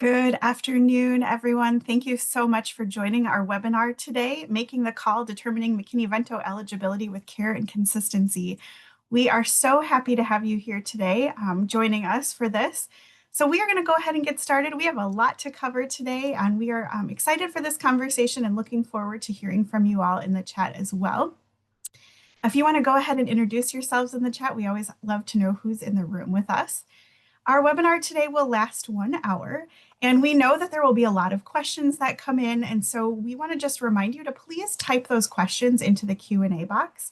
Good afternoon, everyone. Thank you so much for joining our webinar today, Making the Call, Determining McKinney Vento Eligibility with Care and Consistency. We are so happy to have you here today joining us for this. So we are going to go ahead and get started. We have a lot to cover today, and we are excited for this conversation and looking forward to hearing from you all in the chat as well. If you want to go ahead and introduce yourselves in the chat, we always love to know who's in the room with us. Our webinar today will last 1 hour, and we know that there will be a lot of questions that come in, and so we want to just remind you to please type those questions into the Q&A box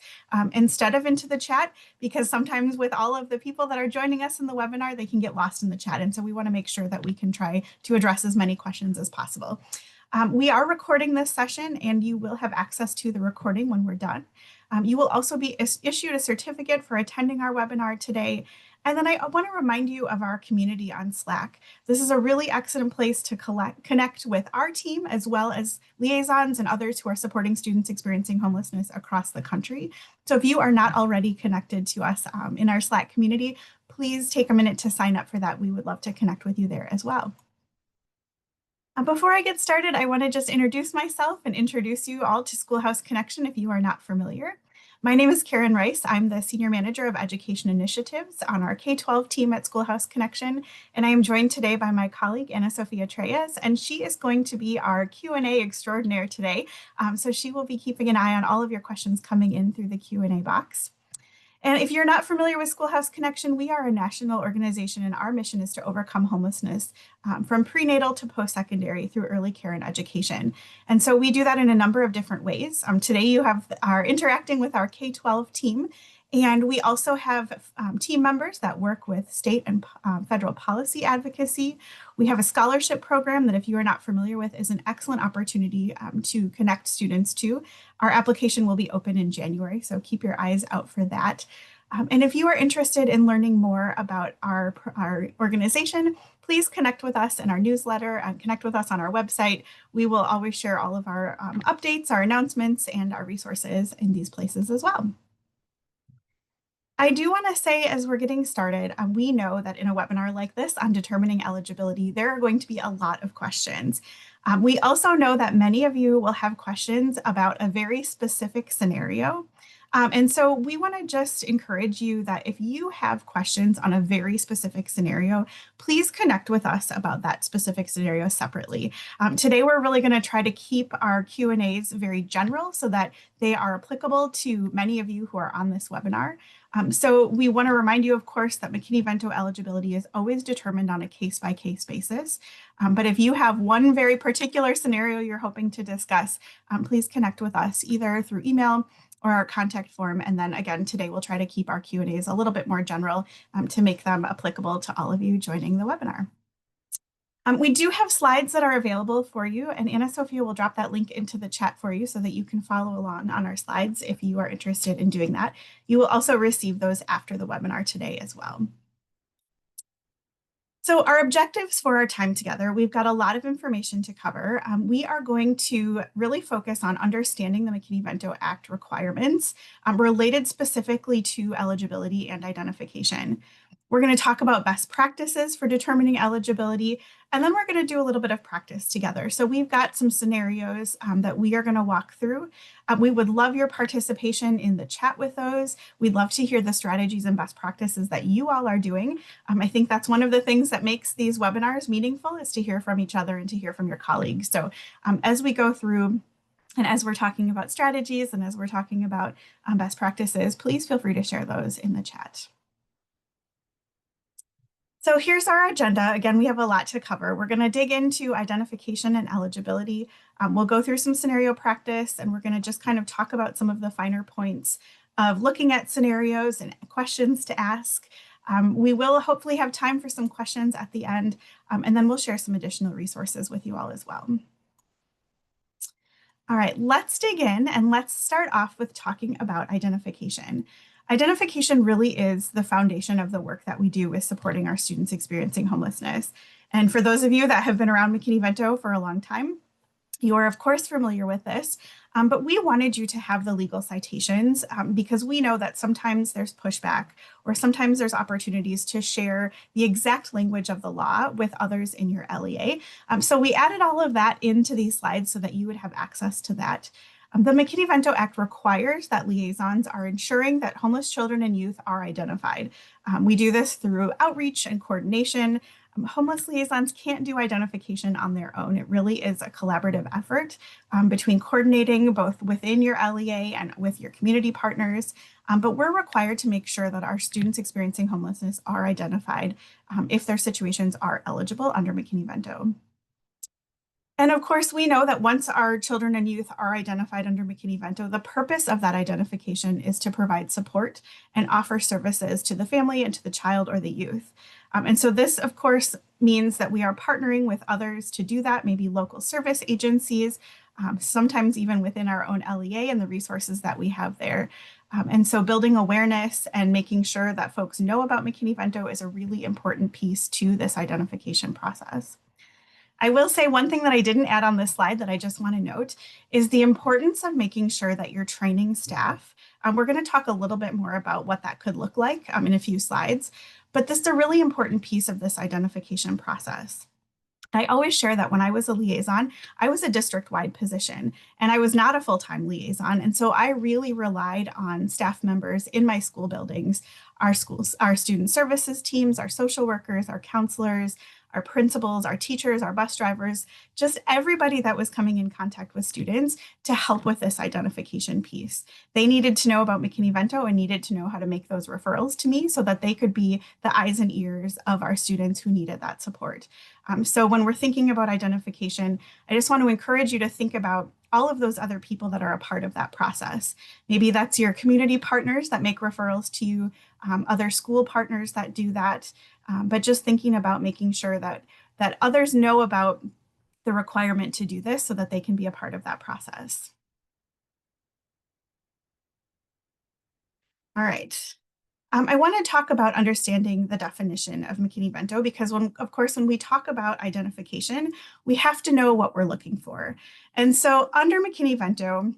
instead of into the chat, because sometimes with all of the people that are joining us in the webinar, they can get lost in the chat, and so we want to make sure that we can try to address as many questions as possible. We are recording this session, and you will have access to the recording when we're done. You will also be issued a certificate for attending our webinar today. And then I want to remind you of our community on Slack. This is a really excellent place to connect with our team, as well as liaisons and others who are supporting students experiencing homelessness across the country. So if you are not already connected to us in our Slack community, please take a minute to sign up for that. We would love to connect with you there as well. Before I get started, I want to just introduce myself and introduce you all to Schoolhouse Connection if you are not familiar. My name is Karen Rice. I'm the Senior Manager of Education Initiatives on our K-12 team at Schoolhouse Connection, and I am joined today by my colleague, Ana Sofia Treyes, and she is going to be our Q&A extraordinaire today. So she will be keeping an eye on all of your questions coming in through the Q&A box. And if you're not familiar with Schoolhouse Connection, we are a national organization, and our mission is to overcome homelessness from prenatal to post-secondary through early care and education. And so we do that in a number of different ways. Today you are interacting with our K-12 team, and we also have team members that work with state and federal policy advocacy. We have a scholarship program that, if you are not familiar with, is an excellent opportunity to connect students to. Our application will be open in January, so keep your eyes out for that. And if you are interested in learning more about our organization, please connect with us in our newsletter and connect with us on our website. We will always share all of our updates, our announcements, and our resources in these places as well. I do want to say, as we're getting started, we know that in a webinar like this on determining eligibility, there are going to be a lot of questions. We also know that many of you will have questions about a very specific scenario. And so we want to just encourage you that if you have questions on a very specific scenario, please connect with us about that specific scenario separately. Today, we're really going to try to keep our Q&As very general so that they are applicable to many of you who are on this webinar. So we want to remind you, of course, that McKinney Vento eligibility is always determined on a case-by-case basis. But if you have one very particular scenario you're hoping to discuss, please connect with us either through email or our contact form. And then again, today we'll try to keep our Q&As a little bit more general to make them applicable to all of you joining the webinar. We do have slides that are available for you, and Ana Sofia will drop that link into the chat for you so that you can follow along on our slides if you are interested in doing that. You will also receive those after the webinar today as well. So our objectives for our time together, we've got a lot of information to cover. We are going to really focus on understanding the McKinney Vento Act requirements related specifically to eligibility and identification. We're going to talk about best practices for determining eligibility, and then we're going to do a little bit of practice together. So we've got some scenarios that we are going to walk through. We would love your participation in the chat with those. We'd love to hear the strategies and best practices that you all are doing. I think that's one of the things that makes these webinars meaningful, is to hear from each other and to hear from your colleagues. So as we go through, and as we're talking about strategies and as we're talking about best practices, please feel free to share those in the chat. So here's our agenda. Again, we have a lot to cover. We're going to dig into identification and eligibility. We'll go through some scenario practice, and we're going to just kind of talk about some of the finer points of looking at scenarios and questions to ask. We will hopefully have time for some questions at the end, and then we'll share some additional resources with you all as well. All right, let's dig in, and let's start off with talking about identification. Identification really is the foundation of the work that we do with supporting our students experiencing homelessness. And for those of you that have been around McKinney Vento for a long time, You're, of course, familiar with this, but we wanted you to have the legal citations because we know that sometimes there's pushback or sometimes there's opportunities to share the exact language of the law with others in your LEA. So we added all of that into these slides so that you would have access to that. The McKinney Vento Act requires that liaisons are ensuring that homeless children and youth are identified. We do this through outreach and coordination. Homeless liaisons can't do identification on their own. It really is a collaborative effort between coordinating both within your LEA and with your community partners. But we're required to make sure that our students experiencing homelessness are identified if their situations are eligible under McKinney Vento. And of course, we know that once our children and youth are identified under McKinney Vento, the purpose of that identification is to provide support and offer services to the family and to the child or the youth. And so this, of course, means that we are partnering with others to do that, maybe local service agencies, sometimes even within our own LEA and the resources that we have there. And so building awareness and making sure that folks know about McKinney Vento is a really important piece to this identification process. I will say one thing that I didn't add on this slide that I just want to note is the importance of making sure that you're training staff. We're going to talk a little bit more about what that could look like in a few slides, but this is a really important piece of this identification process. I always share that when I was a liaison, I was a district-wide position and I was not a full-time liaison. And so I really relied on staff members in my school buildings, our schools, our student services teams, our social workers, our counselors, our principals, our teachers, our bus drivers, just everybody that was coming in contact with students to help with this identification piece. They needed to know about McKinney Vento and needed to know how to make those referrals to me so that they could be the eyes and ears of our students who needed that support. So when we're thinking about identification, I just want to encourage you to think about all of those other people that are a part of that process. Maybe that's your community partners that make referrals to you, other school partners that do that, but just thinking about making sure that others know about the requirement to do this so that they can be a part of that process. All right. I want to talk about understanding the definition of McKinney Vento because, of course, when we talk about identification, we have to know what we're looking for. And so under McKinney Vento,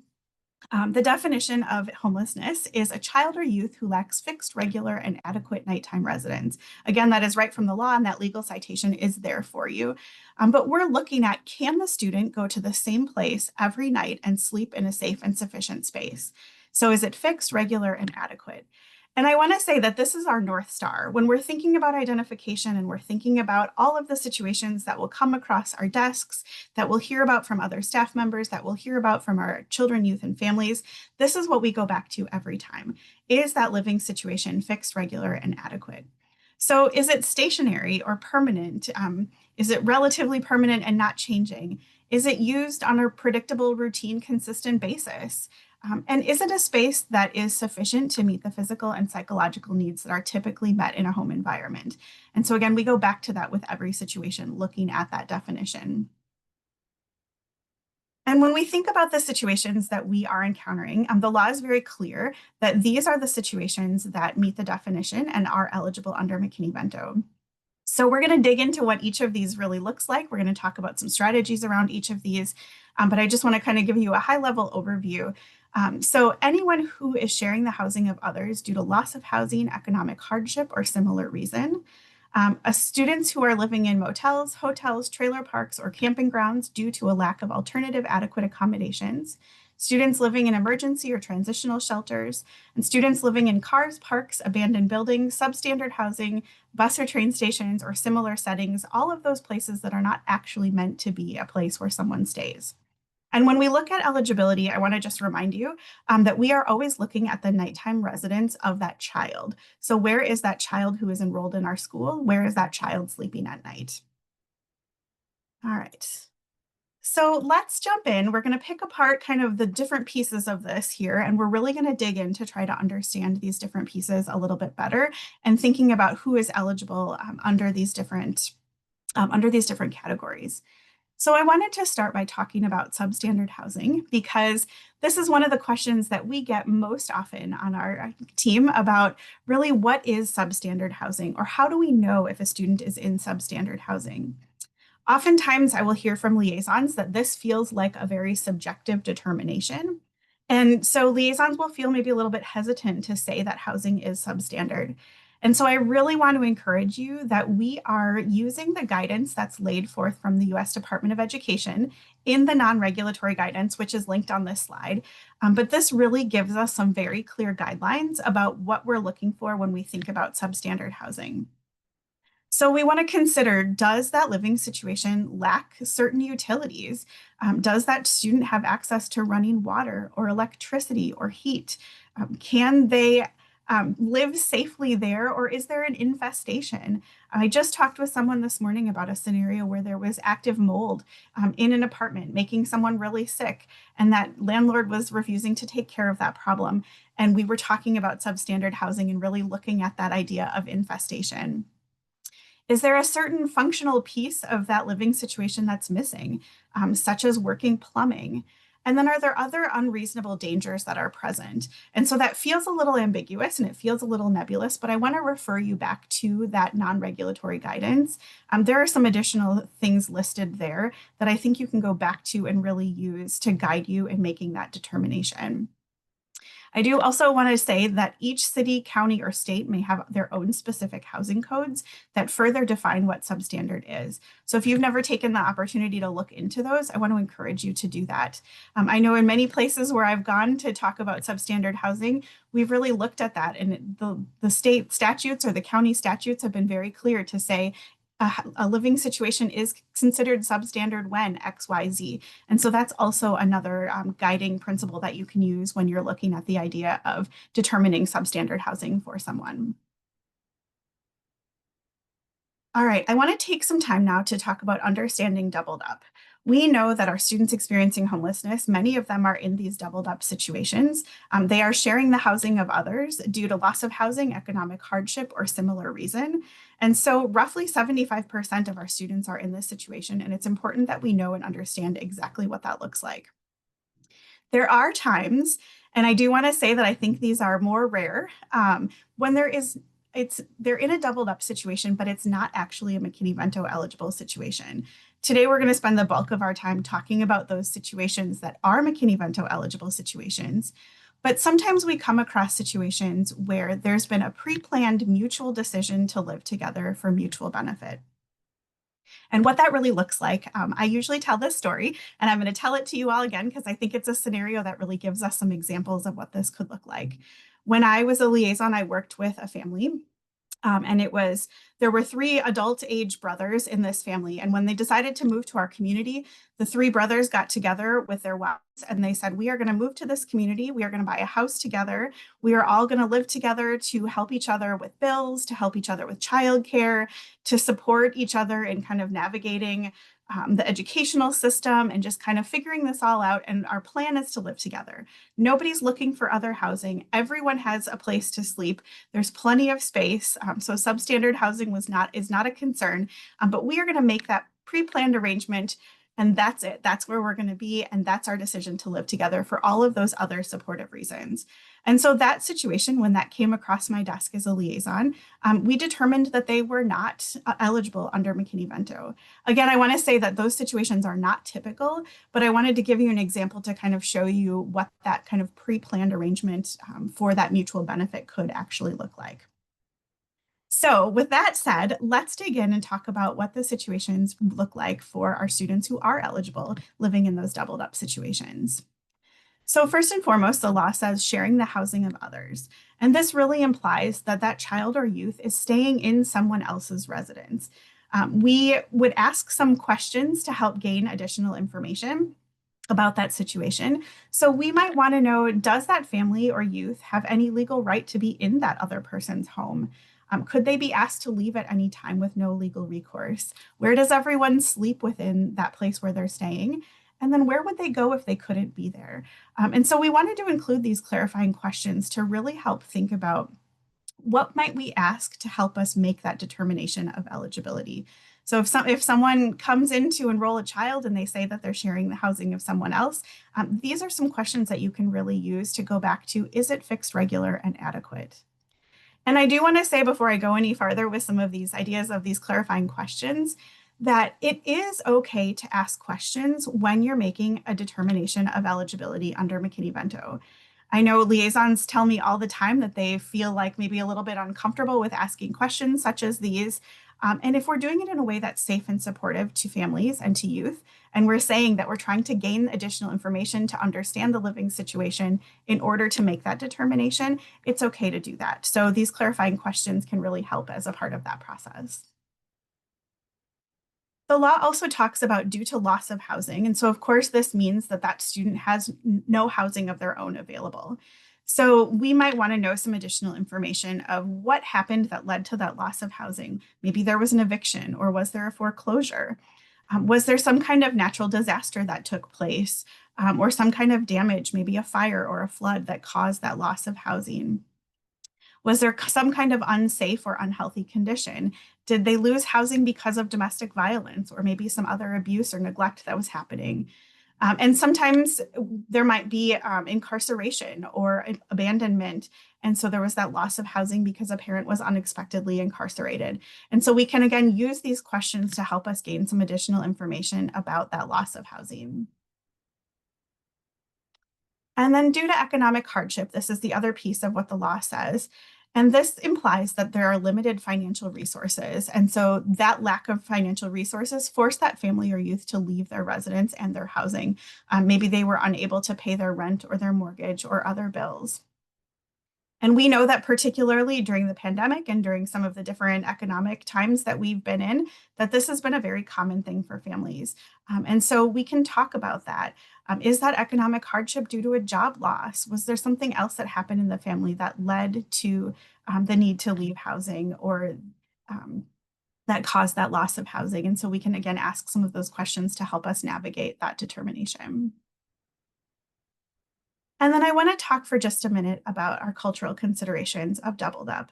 the definition of homelessness is a child or youth who lacks fixed, regular, and adequate nighttime residence. Again, that is right from the law, and that legal citation is there for you. But we're looking at, can the student go to the same place every night and sleep in a safe and sufficient space? So is it fixed, regular, and adequate? And I want to say that this is our North Star. When we're thinking about identification and we're thinking about all of the situations that will come across our desks, that we'll hear about from other staff members, that we'll hear about from our children, youth, and families, this is what we go back to every time. Is that living situation fixed, regular, and adequate? So is it stationary or permanent? Is it relatively permanent and not changing? Is it used on a predictable, routine, consistent basis? And is it a space that is sufficient to meet the physical and psychological needs that are typically met in a home environment? And so again, we go back to that with every situation, looking at that definition. And when we think about the situations that we are encountering, the law is very clear that these are the situations that meet the definition and are eligible under McKinney Vento. So we're going to dig into what each of these really looks like. We're going to talk about some strategies around each of these, but I just want to kind of give you a high-level overview. So anyone who is sharing the housing of others due to loss of housing, economic hardship, or similar reason. Students who are living in motels, hotels, trailer parks, or camping grounds due to a lack of alternative adequate accommodations. Students living in emergency or transitional shelters, and students living in cars, parks, abandoned buildings, substandard housing, bus or train stations, or similar settings, all of those places that are not actually meant to be a place where someone stays. And when we look at eligibility, I want to just remind you that we are always looking at the nighttime residence of that child. So where is that child who is enrolled in our school? Where is that child sleeping at night? All right. So let's jump in. We're going to pick apart kind of the different pieces of this here, and we're really going to dig in to try to understand these different pieces a little bit better and thinking about who is eligible under these different categories. So I wanted to start by talking about substandard housing because this is one of the questions that we get most often on our team about really what is substandard housing or how do we know if a student is in substandard housing? Oftentimes, I will hear from liaisons that this feels like a very subjective determination. And so liaisons will feel maybe a little bit hesitant to say that housing is substandard. And so I really want to encourage you that we are using the guidance that's laid forth from the US Department of Education in the non-regulatory guidance, which is linked on this slide. But this really gives us some very clear guidelines about what we're looking for when we think about substandard housing. So we want to consider, does that living situation lack certain utilities? Does that student have access to running water or electricity or heat? Can they live safely there, or is there an infestation? I just talked with someone this morning about a scenario where there was active mold in an apartment, making someone really sick, and that landlord was refusing to take care of that problem. And we were talking about substandard housing and really looking at that idea of infestation. Is there a certain functional piece of that living situation that's missing, such as working plumbing? And then are there other unreasonable dangers that are present? And so that feels a little ambiguous and it feels a little nebulous, but I want to refer you back to that non-regulatory guidance. There are some additional things listed there that I think you can go back to and really use to guide you in making that determination. I do also want to say that each city, county, or state may have their own specific housing codes that further define what substandard is. So if you've never taken the opportunity to look into those, I want to encourage you to do that. I know in many places where I've gone to talk about substandard housing, we've really looked at that, and the state statutes or the county statutes have been very clear to say a living situation is considered substandard when X, Y, Z. And so that's also another guiding principle that you can use when you're looking at the idea of determining substandard housing for someone. All right, I want to take some time now to talk about understanding doubled up. We know that our students experiencing homelessness, many of them are in these doubled up situations. They are sharing the housing of others due to loss of housing, economic hardship, or similar reason. And so roughly 75% of our students are in this situation, and it's important that we know and understand exactly what that looks like. There are times, and I do want to say that I think these are more rare, when they're in a doubled up situation, but it's not actually a McKinney Vento eligible situation. Today, we're going to spend the bulk of our time talking about those situations that are McKinney Vento eligible situations. But sometimes we come across situations where there's been a pre-planned mutual decision to live together for mutual benefit. And what that really looks like, I usually tell this story, and I'm going to tell it to you all again because I think it's a scenario that really gives us some examples of what this could look like. When I was a liaison, I worked with a family. And there were three adult age brothers in this family. And when they decided to move to our community, the three brothers got together with their wives and they said, we are going to move to this community. We are going to buy a house together. We are all going to live together to help each other with bills, to help each other with childcare, to support each other in kind of navigating the educational system and just kind of figuring this all out. And our plan is to live together. Nobody's looking for other housing. Everyone has a place to sleep. There's plenty of space. So substandard housing is not a concern, but we are going to make that pre-planned arrangement. And that's it. That's where we're going to be. And that's our decision to live together for all of those other supportive reasons. And so that situation, when that came across my desk as a liaison, we determined that they were not eligible under McKinney Vento. Again, I want to say that those situations are not typical, but I wanted to give you an example to kind of show you what that kind of pre-planned arrangement for that mutual benefit could actually look like. So with that said, let's dig in and talk about what the situations look like for our students who are eligible living in those doubled up situations. So first and foremost, the law says sharing the housing of others. And this really implies that that child or youth is staying in someone else's residence. We would ask some questions to help gain additional information about that situation. So we might want to know, does that family or youth have any legal right to be in that other person's home? Could they be asked to leave at any time with no legal recourse? Where does everyone sleep within that place where they're staying? And then where would they go if they couldn't be there? And so we wanted to include these clarifying questions to really help think about what might we ask to help us make that determination of eligibility. So if someone comes in to enroll a child and they say that they're sharing the housing of someone else, these are some questions that you can really use to go back to, is it fixed, regular, and adequate? And I do want to say before I go any farther with some of these ideas of these clarifying questions, that it is okay to ask questions when you're making a determination of eligibility under McKinney Vento. I know liaisons tell me all the time that they feel like maybe a little bit uncomfortable with asking questions such as these. And if we're doing it in a way that's safe and supportive to families and to youth, and we're saying that we're trying to gain additional information to understand the living situation in order to make that determination, it's okay to do that. So these clarifying questions can really help as a part of that process. The law also talks about due to loss of housing. And so, of course, this means that that student has no housing of their own available. So we might want to know some additional information of what happened that led to that loss of housing. Maybe there was an eviction, or was there a foreclosure? Was there some kind of natural disaster that took place, or some kind of damage, maybe a fire or a flood that caused that loss of housing? Was there some kind of unsafe or unhealthy condition? Did they lose housing because of domestic violence or maybe some other abuse or neglect that was happening? And sometimes there might be incarceration or abandonment. And so there was that loss of housing because a parent was unexpectedly incarcerated. And so we can, again, use these questions to help us gain some additional information about that loss of housing. And then due to economic hardship, this is the other piece of what the law says. And this implies that there are limited financial resources. And so that lack of financial resources forced that family or youth to leave their residence and their housing. Maybe they were unable to pay their rent or their mortgage or other bills. And we know that particularly during the pandemic and during some of the different economic times that we've been in, that this has been a very common thing for families. And so we can talk about that. Is that economic hardship due to a job loss? Was there something else that happened in the family that led to the need to leave housing, or that caused that loss of housing? And so we can, again, ask some of those questions to help us navigate that determination. And then I want to talk for just a minute about our cultural considerations of doubled up.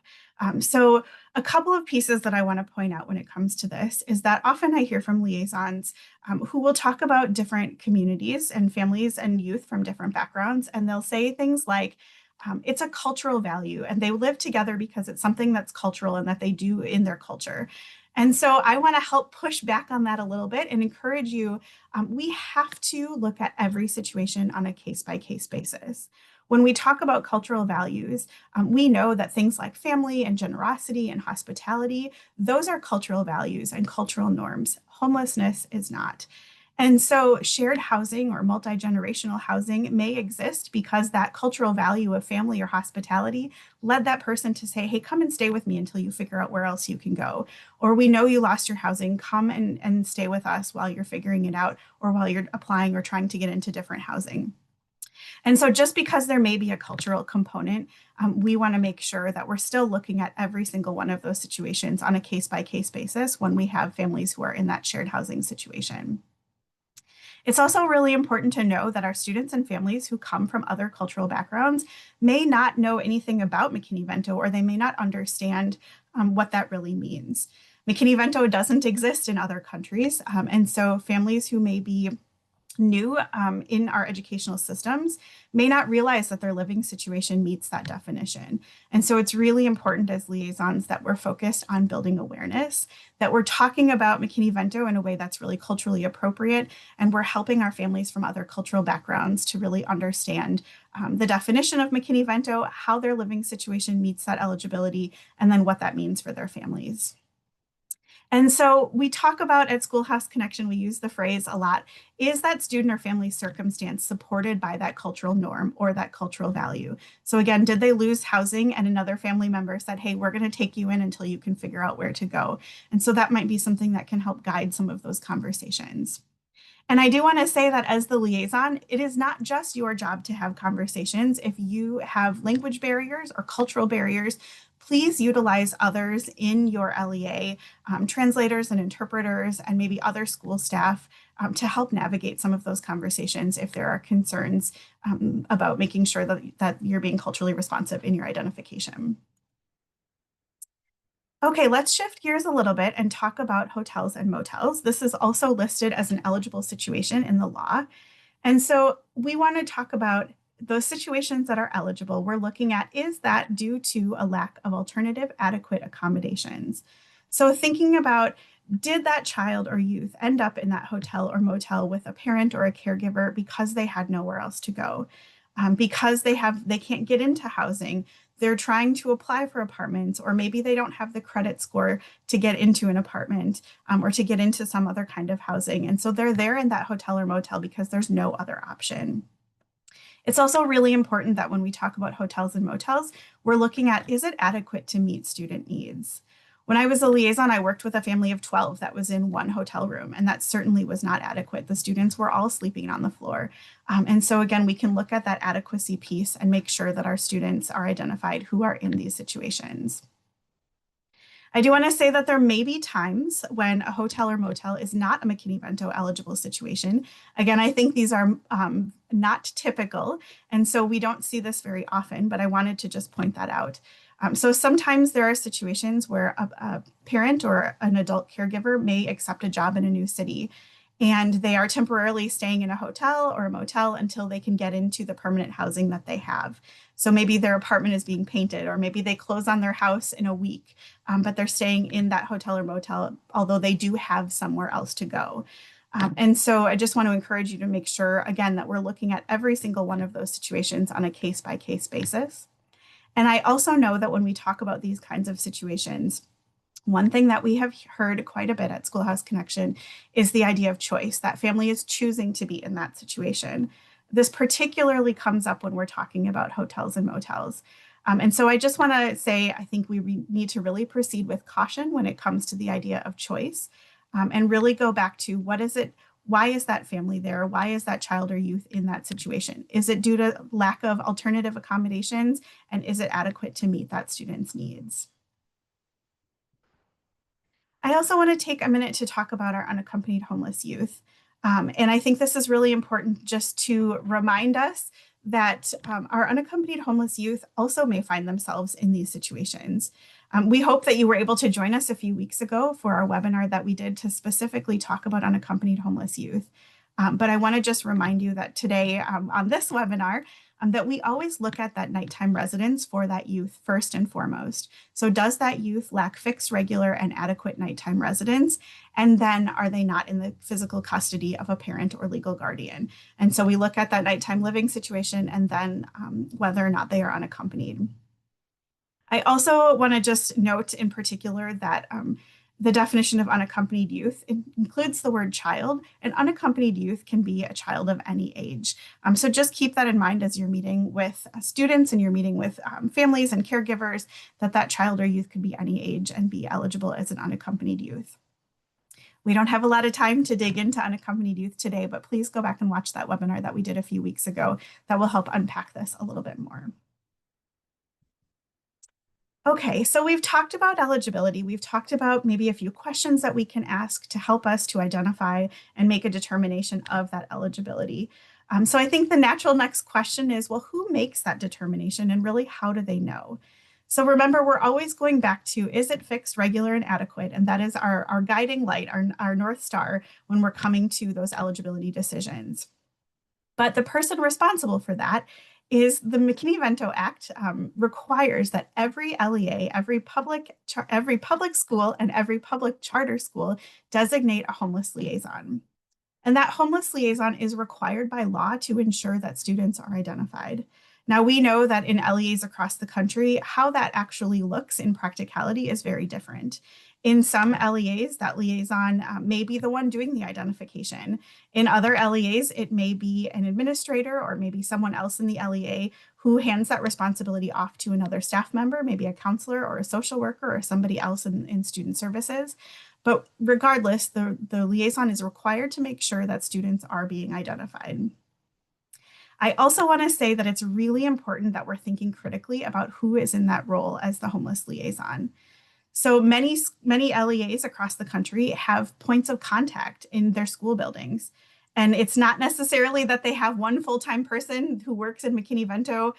So a couple of pieces that I want to point out when it comes to this is that often I hear from liaisons who will talk about different communities and families and youth from different backgrounds, and they'll say things like, it's a cultural value and they live together because it's something that's cultural and that they do in their culture. And so I want to help push back on that a little bit and encourage you. We have to look at every situation on a case by case basis. When we talk about cultural values, we know that things like family and generosity and hospitality, those are cultural values and cultural norms. Homelessness is not. And so shared housing or multi-generational housing may exist because that cultural value of family or hospitality led that person to say, hey, come and stay with me until you figure out where else you can go. Or we know you lost your housing, come and stay with us while you're figuring it out or while you're applying or trying to get into different housing. And so just because there may be a cultural component, we want to make sure that we're still looking at every single one of those situations on a case by case basis when we have families who are in that shared housing situation. It's also really important to know that our students and families who come from other cultural backgrounds may not know anything about McKinney Vento, or they may not understand what that really means. McKinney Vento doesn't exist in other countries. And so families who may be new in our educational systems may not realize that their living situation meets that definition. And so it's really important as liaisons that we're focused on building awareness, that we're talking about McKinney Vento in a way that's really culturally appropriate, and we're helping our families from other cultural backgrounds to really understand the definition of McKinney Vento, how their living situation meets that eligibility, and then what that means for their families. And so we talk about at Schoolhouse Connection, we use the phrase a lot, is that student or family circumstance supported by that cultural norm or that cultural value? So again, did they lose housing and another family member said, hey, we're going to take you in until you can figure out where to go? And so that might be something that can help guide some of those conversations. And I do want to say that as the liaison, it is not just your job to have conversations. If you have language barriers or cultural barriers, please utilize others in your LEA, translators and interpreters, and maybe other school staff to help navigate some of those conversations if there are concerns about making sure that you're being culturally responsive in your identification. Okay, let's shift gears a little bit and talk about hotels and motels. This is also listed as an eligible situation in the law. And so we want to talk about those situations that are eligible. We're looking at, is that due to a lack of alternative adequate accommodations? So thinking about, Did that child or youth end up in that hotel or motel with a parent or a caregiver because they had nowhere else to go? Because they can't get into housing, they're trying to apply for apartments, or maybe they don't have the credit score to get into an apartment, or to get into some other kind of housing. And so they're there in that hotel or motel because there's no other option. It's also really important that when we talk about hotels and motels, we're looking at, is it adequate to meet student needs? When I was a liaison, I worked with a family of 12 that was in one hotel room, and that certainly was not adequate. The students were all sleeping on the floor. And so again, we can look at that adequacy piece and make sure that our students are identified who are in these situations. I do want to say that there may be times when a hotel or motel is not a McKinney Vento eligible situation. Again, I think these are not typical, and so we don't see this very often, but I wanted to just point that out. So sometimes there are situations where a parent or an adult caregiver may accept a job in a new city, and they are temporarily staying in a hotel or a motel until they can get into the permanent housing that they have. So maybe their apartment is being painted, or maybe they close on their house in a week, but they're staying in that hotel or motel, although they do have somewhere else to go. And so I just want to encourage you to make sure, again, that we're looking at every single one of those situations on a case-by-case basis. And I also know that when we talk about these kinds of situations, one thing that we have heard quite a bit at Schoolhouse Connection is the idea of choice, that family is choosing to be in that situation. This particularly comes up when we're talking about hotels and motels. And so I just want to say, I think we need to really proceed with caution when it comes to the idea of choice, and really go back to why is that family there? Why is that child or youth in that situation? Is it due to lack of alternative accommodations? And is it adequate to meet that student's needs? I also want to take a minute to talk about our unaccompanied homeless youth. And I think this is really important just to remind us that our unaccompanied homeless youth also may find themselves in these situations. We hope that you were able to join us a few weeks ago for our webinar that we did to specifically talk about unaccompanied homeless youth. But I want to just remind you that today on this webinar, that we always look at that nighttime residence for that youth first and foremost. So does that youth lack fixed, regular, and adequate nighttime residence? And then are they not in the physical custody of a parent or legal guardian? And so we look at that nighttime living situation and then whether or not they are unaccompanied. I also want to just note in particular that the definition of unaccompanied youth includes the word child, and unaccompanied youth can be a child of any age. So just keep that in mind as you're meeting with students and you're meeting with families and caregivers, that child or youth could be any age and be eligible as an unaccompanied youth. We don't have a lot of time to dig into unaccompanied youth today, but please go back and watch that webinar that we did a few weeks ago that will help unpack this a little bit more. Okay, so we've talked about eligibility. We've talked about maybe a few questions that we can ask to help us to identify and make a determination of that eligibility. So I think the natural next question is, well, who makes that determination and really how do they know? So remember, we're always going back to, is it fixed, regular, and adequate? And that is our guiding light, our North Star when we're coming to those eligibility decisions. But the person responsible for that is the McKinney Vento Act requires that every LEA, every public school and every public charter school designate a homeless liaison. And that homeless liaison is required by law to ensure that students are identified. Now, we know that in LEAs across the country, how that actually looks in practicality is very different. In some LEAs, that liaison may be the one doing the identification. In other LEAs, it may be an administrator or maybe someone else in the LEA who hands that responsibility off to another staff member, maybe a counselor or a social worker or somebody else in student services. But regardless, the liaison is required to make sure that students are being identified. I also want to say that it's really important that we're thinking critically about who is in that role as the homeless liaison. So many LEAs across the country have points of contact in their school buildings. And it's not necessarily that they have one full-time person who works in McKinney Vento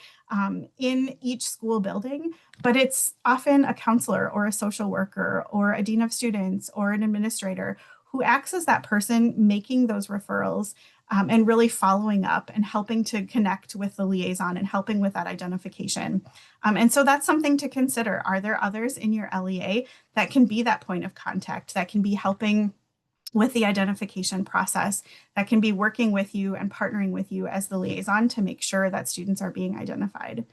in each school building, but it's often a counselor or a social worker or a dean of students or an administrator who acts as that person making those referrals and really following up and helping to connect with the liaison and helping with that identification. And so that's something to consider. Are there others in your LEA that can be that point of contact, that can be helping with the identification process, that can be working with you and partnering with you as the liaison to make sure that students are being identified?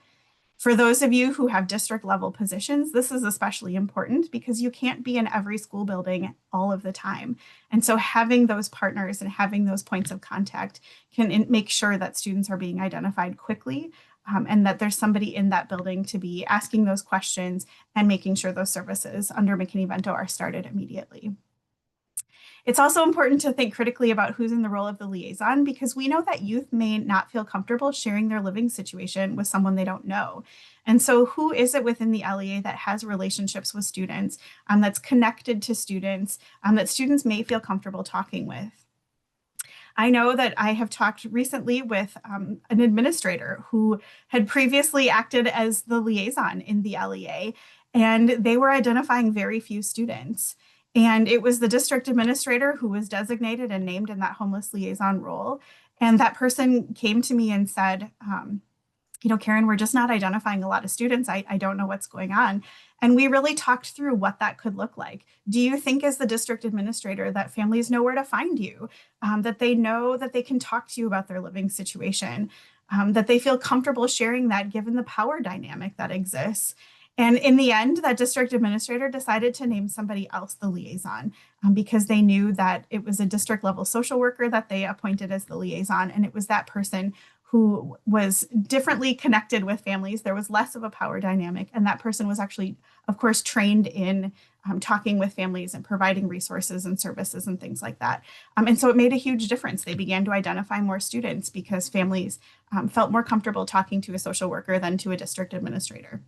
For those of you who have district level positions, this is especially important because you can't be in every school building all of the time. And so having those partners and having those points of contact can make sure that students are being identified quickly and that there's somebody in that building to be asking those questions and making sure those services under McKinney Vento are started immediately. It's also important to think critically about who's in the role of the liaison because we know that youth may not feel comfortable sharing their living situation with someone they don't know. And so who is it within the LEA that has relationships with students, that's connected to students, that students may feel comfortable talking with? I know that I have talked recently with an administrator who had previously acted as the liaison in the LEA, and they were identifying very few students. And it was the district administrator who was designated and named in that homeless liaison role. And that person came to me and said, Karen, we're just not identifying a lot of students. I don't know what's going on. And we really talked through what that could look like. Do you think as the district administrator that families know where to find you, that they know that they can talk to you about their living situation, that they feel comfortable sharing that given the power dynamic that exists? And in the end, that district administrator decided to name somebody else the liaison because they knew that it was a district level social worker that they appointed as the liaison. And it was that person who was differently connected with families. There was less of a power dynamic. And that person was actually, of course, trained in talking with families and providing resources and services and things like that. And so it made a huge difference. They began to identify more students because families felt more comfortable talking to a social worker than to a district administrator.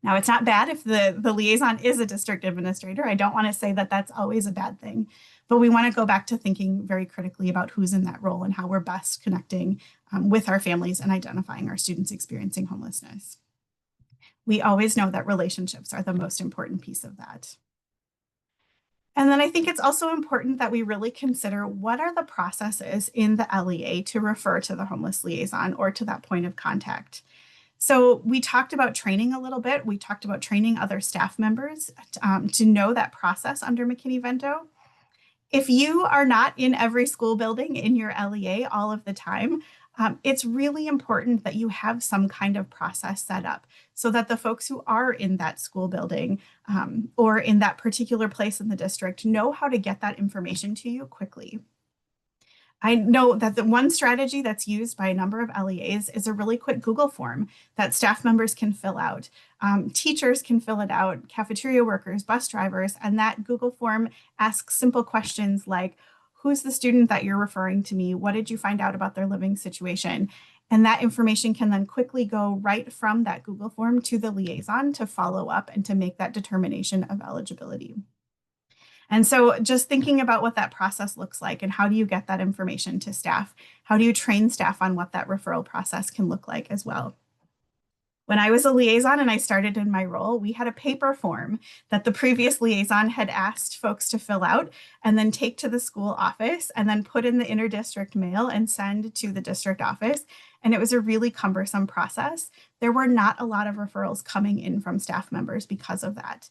Now, it's not bad if the liaison is a district administrator. I don't want to say that that's always a bad thing, but we want to go back to thinking very critically about who's in that role and how we're best connecting with our families and identifying our students experiencing homelessness. We always know that relationships are the most important piece of that. And then I think it's also important that we really consider what are the processes in the LEA to refer to the homeless liaison or to that point of contact. So we talked about training a little bit. We talked about training other staff members to know that process under McKinney Vento. If you are not in every school building in your LEA all of the time, it's really important that you have some kind of process set up so that the folks who are in that school building or in that particular place in the district know how to get that information to you quickly. I know that the one strategy that's used by a number of LEAs is a really quick Google form that staff members can fill out. Teachers can fill it out, cafeteria workers, bus drivers, and that Google form asks simple questions like, who's the student that you're referring to me? What did you find out about their living situation? And that information can then quickly go right from that Google form to the liaison to follow up and to make that determination of eligibility. And so just thinking about what that process looks like and how do you get that information to staff? How do you train staff on what that referral process can look like as well? When I was a liaison and I started in my role, we had a paper form that the previous liaison had asked folks to fill out and then take to the school office and then put in the interdistrict mail and send to the district office. And it was a really cumbersome process. There were not a lot of referrals coming in from staff members because of that.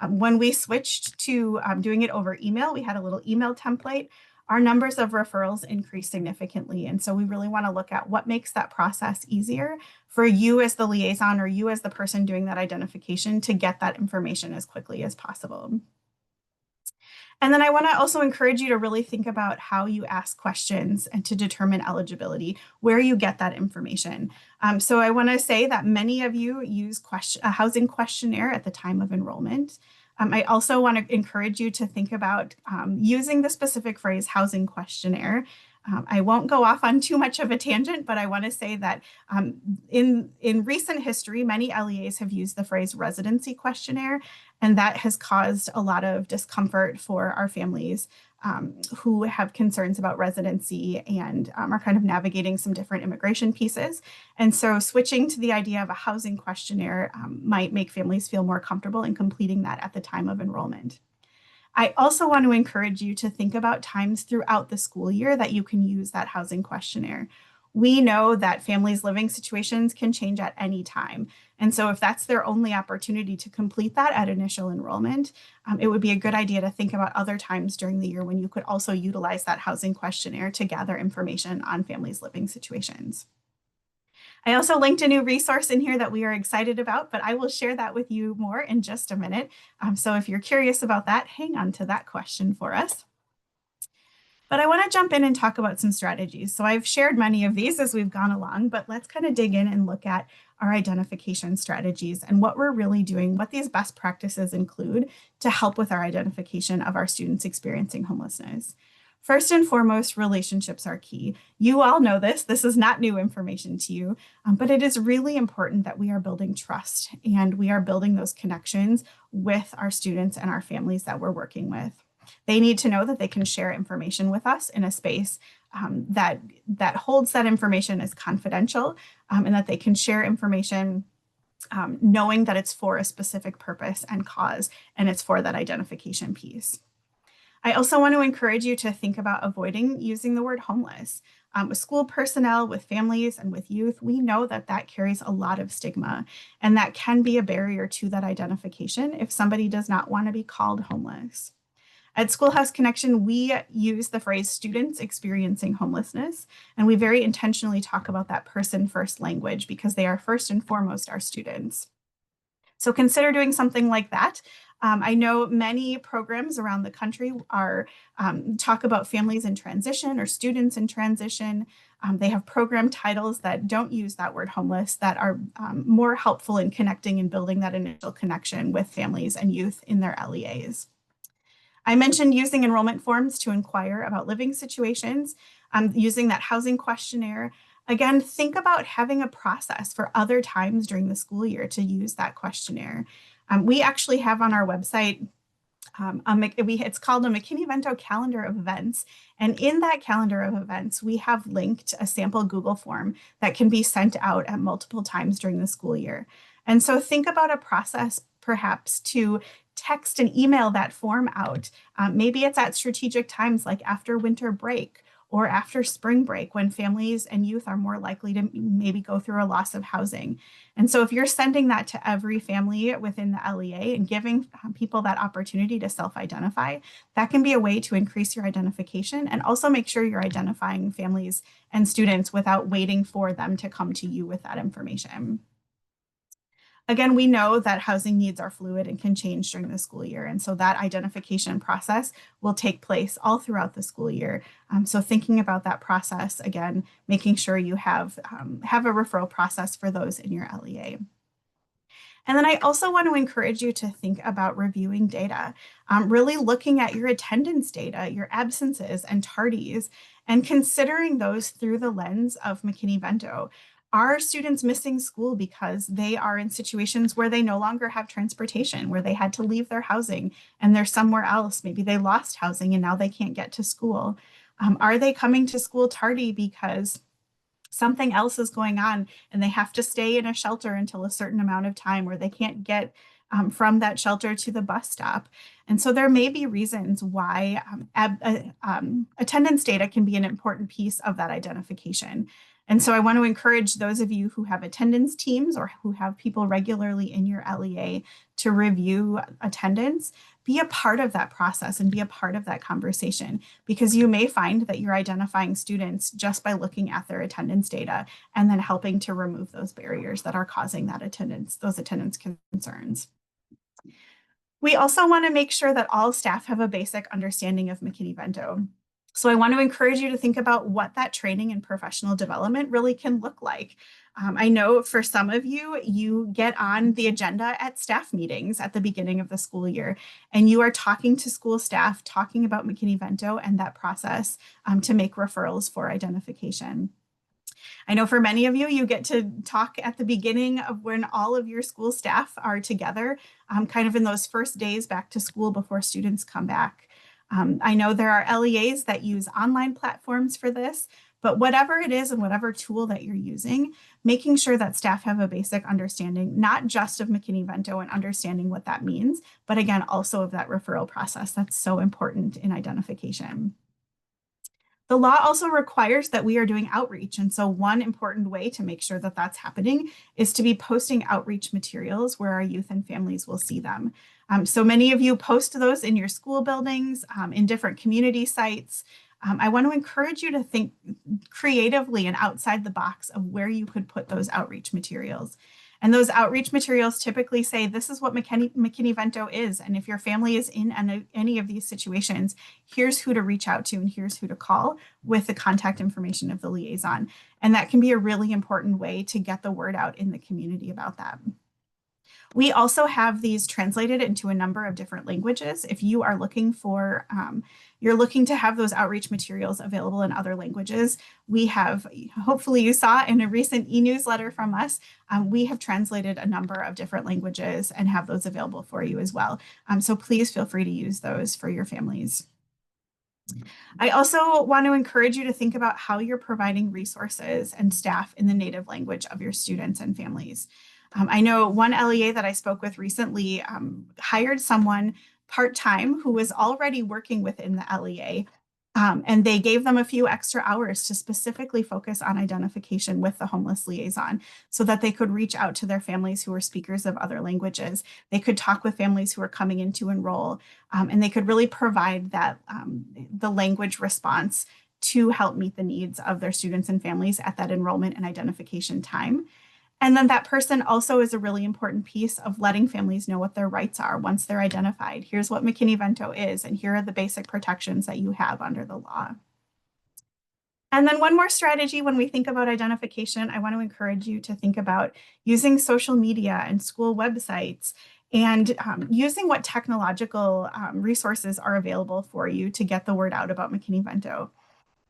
When we switched to doing it over email, we had a little email template. Our numbers of referrals increased significantly. And so we really want to look at what makes that process easier for you as the liaison or you as the person doing that identification to get that information as quickly as possible. And then I want to also encourage you to really think about how you ask questions and to determine eligibility, where you get that information. So I want to say that many of you use a housing questionnaire at the time of enrollment. I also want to encourage you to think about using the specific phrase housing questionnaire. I won't go off on too much of a tangent, but I want to say that in recent history, many LEAs have used the phrase residency questionnaire, and that has caused a lot of discomfort for our families who have concerns about residency and are kind of navigating some different immigration pieces. And so switching to the idea of a housing questionnaire might make families feel more comfortable in completing that at the time of enrollment. I also want to encourage you to think about times throughout the school year that you can use that housing questionnaire. We know that families' living situations can change at any time. And so if that's their only opportunity to complete that at initial enrollment, it would be a good idea to think about other times during the year when you could also utilize that housing questionnaire to gather information on families' living situations. I also linked a new resource in here that we are excited about, but I will share that with you more in just a minute. So if you're curious about that, hang on to that question for us. But I want to jump in and talk about some strategies. So I've shared many of these as we've gone along, but let's kind of dig in and look at our identification strategies and what we're really doing, what these best practices include to help with our identification of our students experiencing homelessness. First and foremost, relationships are key. You all know this. This is not new information to you, but it is really important that we are building trust and we are building those connections with our students and our families that we're working with. They need to know that they can share information with us in a space that holds that information as confidential, and that they can share information knowing that it's for a specific purpose and cause, and it's for that identification piece. I also want to encourage you to think about avoiding using the word homeless. With school personnel, with families, and with youth, we know that that carries a lot of stigma, and that can be a barrier to that identification if somebody does not want to be called homeless. At Schoolhouse Connection, we use the phrase students experiencing homelessness, and we very intentionally talk about that person first language because they are first and foremost our students. So consider doing something like that. I know many programs around the country are talk about families in transition or students in transition. They have program titles that don't use that word homeless that are more helpful in connecting and building that initial connection with families and youth in their LEAs. I mentioned using enrollment forms to inquire about living situations, using that housing questionnaire. Again, think about having a process for other times during the school year to use that questionnaire. We actually have on our website, it's called a McKinney Vento calendar of events. And in that calendar of events, we have linked a sample Google form that can be sent out at multiple times during the school year. And so think about a process perhaps to text and email that form out. Maybe it's at strategic times like after winter break or after spring break when families and youth are more likely to maybe go through a loss of housing. And so if you're sending that to every family within the LEA and giving people that opportunity to self-identify, that can be a way to increase your identification and also make sure you're identifying families and students without waiting for them to come to you with that information. Again, we know that housing needs are fluid and can change during the school year. And so that identification process will take place all throughout the school year. So thinking about that process, again, making sure you have a referral process for those in your LEA. And then I also want to encourage you to think about reviewing data, really looking at your attendance data, your absences and tardies, and considering those through the lens of McKinney Vento. Are students missing school because they are in situations where they no longer have transportation, where they had to leave their housing and they're somewhere else? Maybe they lost housing and now they can't get to school. Are they coming to school tardy because something else is going on and they have to stay in a shelter until a certain amount of time, or they can't get from that shelter to the bus stop? And so there may be reasons why attendance data can be an important piece of that identification. And so I want to encourage those of you who have attendance teams or who have people regularly in your LEA to review attendance. Be a part of that process and be a part of that conversation, because you may find that you're identifying students just by looking at their attendance data and then helping to remove those barriers that are causing that those attendance concerns. We also want to make sure that all staff have a basic understanding of McKinney Vento. So I want to encourage you to think about what that training and professional development really can look like. I know for some of you, you get on the agenda at staff meetings at the beginning of the school year, and you are talking to school staff, talking about McKinney Vento and that process to make referrals for identification. I know for many of you, you get to talk at the beginning of when all of your school staff are together, kind of in those first days back to school before students come back. I know there are LEAs that use online platforms for this, But whatever it is and whatever tool that you're using, making sure that staff have a basic understanding, not just of McKinney Vento and understanding what that means, but again, also of that referral process. That's so important in identification. The law also requires that we are doing outreach. And so one important way to make sure that that's happening is to be posting outreach materials where our youth and families will see them. So many of you post those in your school buildings, in different community sites. I want to encourage you to think creatively and outside the box of where you could put those outreach materials. And those outreach materials typically say, this is what McKinney Vento is. And if your family is in any of these situations, here's who to reach out to and here's who to call with the contact information of the liaison. And that can be a really important way to get the word out in the community about that. We also have these translated into a number of different languages. If you are looking for, you're looking to have those outreach materials available in other languages, we have, hopefully you saw in a recent e-newsletter from us, we have translated a number of different languages and have those available for you as well. So please feel free to use those for your families. I also want to encourage you to think about how you're providing resources and staff in the native language of your students and families. I know one LEA that I spoke with recently hired someone part-time who was already working within the LEA, and they gave them a few extra hours to specifically focus on identification with the homeless liaison so that they could reach out to their families who were speakers of other languages. They could talk with families who are coming in to enroll, and they could really provide that the language response to help meet the needs of their students and families at that enrollment and identification time. And then that person also is a really important piece of letting families know what their rights are once they're identified. Here's what McKinney Vento is, and here are the basic protections that you have under the law. And then one more strategy when we think about identification, I want to encourage you to think about using social media and school websites and using what technological resources are available for you to get the word out about McKinney Vento.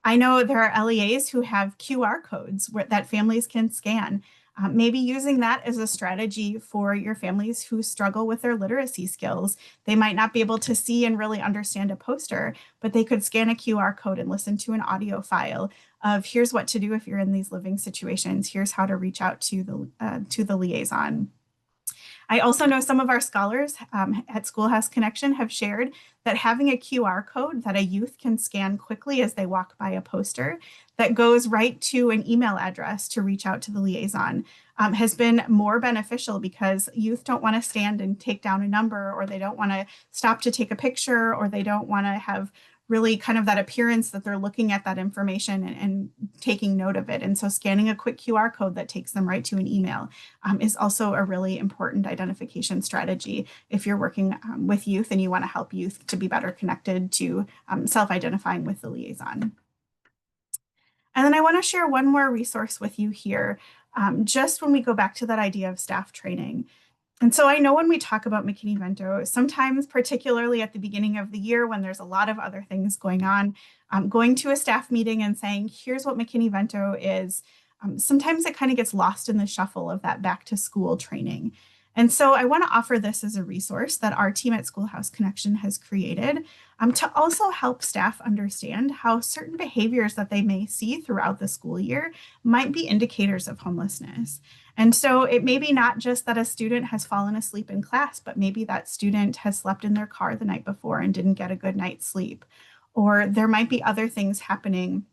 I know there are LEAs who have QR codes that families can scan. Maybe using that as a strategy for your families who struggle with their literacy skills. They might not be able to see and really understand a poster, but they could scan a QR code and listen to an audio file of here's what to do if you're in these living situations. Here's how to reach out to the liaison. I also know some of our scholars at Schoolhouse Connection have shared that having a QR code that a youth can scan quickly as they walk by a poster that goes right to an email address to reach out to the liaison has been more beneficial because youth don't want to stand and take down a number, or they don't want to stop to take a picture, or they don't want to have really kind of that appearance that they're looking at that information and taking note of it. And so scanning a quick QR code that takes them right to an email is also a really important identification strategy if you're working with youth and you want to help youth to be better connected to self-identifying with the liaison. And then I want to share one more resource with you here, just when we go back to that idea of staff training. And so I know when we talk about McKinney Vento, sometimes particularly at the beginning of the year when there's a lot of other things going on, going to a staff meeting and saying, here's what McKinney Vento is, sometimes it kind of gets lost in the shuffle of that back to school training. And so I want to offer this as a resource that our team at Schoolhouse Connection has created to also help staff understand how certain behaviors that they may see throughout the school year might be indicators of homelessness. And so it may be not just that a student has fallen asleep in class, but maybe that student has slept in their car the night before and didn't get a good night's sleep. Or there might be other things happening.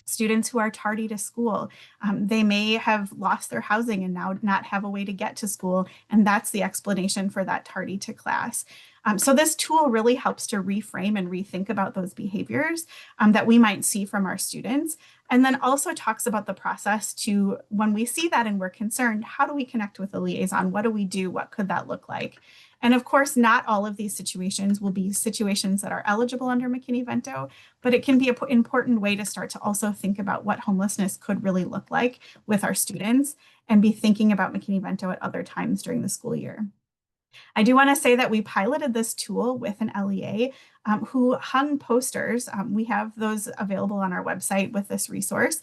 Students who are tardy to school, they may have lost their housing and now not have a way to get to school. And that's the explanation for that tardy to class. So this tool really helps to reframe and rethink about those behaviors that we might see from our students. And then also talks about the process to when we see that and we're concerned, how do we connect with the liaison? What do we do? What could that look like? And of course, not all of these situations will be situations that are eligible under McKinney Vento, but it can be an important way to start to also think about what homelessness could really look like with our students and be thinking about McKinney Vento at other times during the school year. I do want to say that we piloted this tool with an LEA who hung posters. We have those available on our website with this resource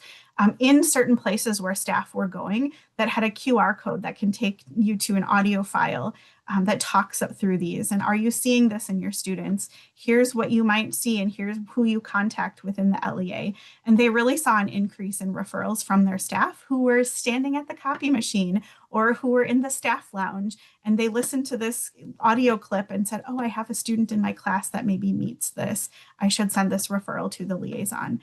in certain places where staff were going that had a QR code that can take you to an audio file that talks up through these. And are you seeing this in your students? Here's what you might see, and here's who you contact within the LEA. And they really saw an increase in referrals from their staff who were standing at the copy machine or who were in the staff lounge. And they listened to this audio clip and said, oh, I have a student in my class that maybe meets this. I should send this referral to the liaison.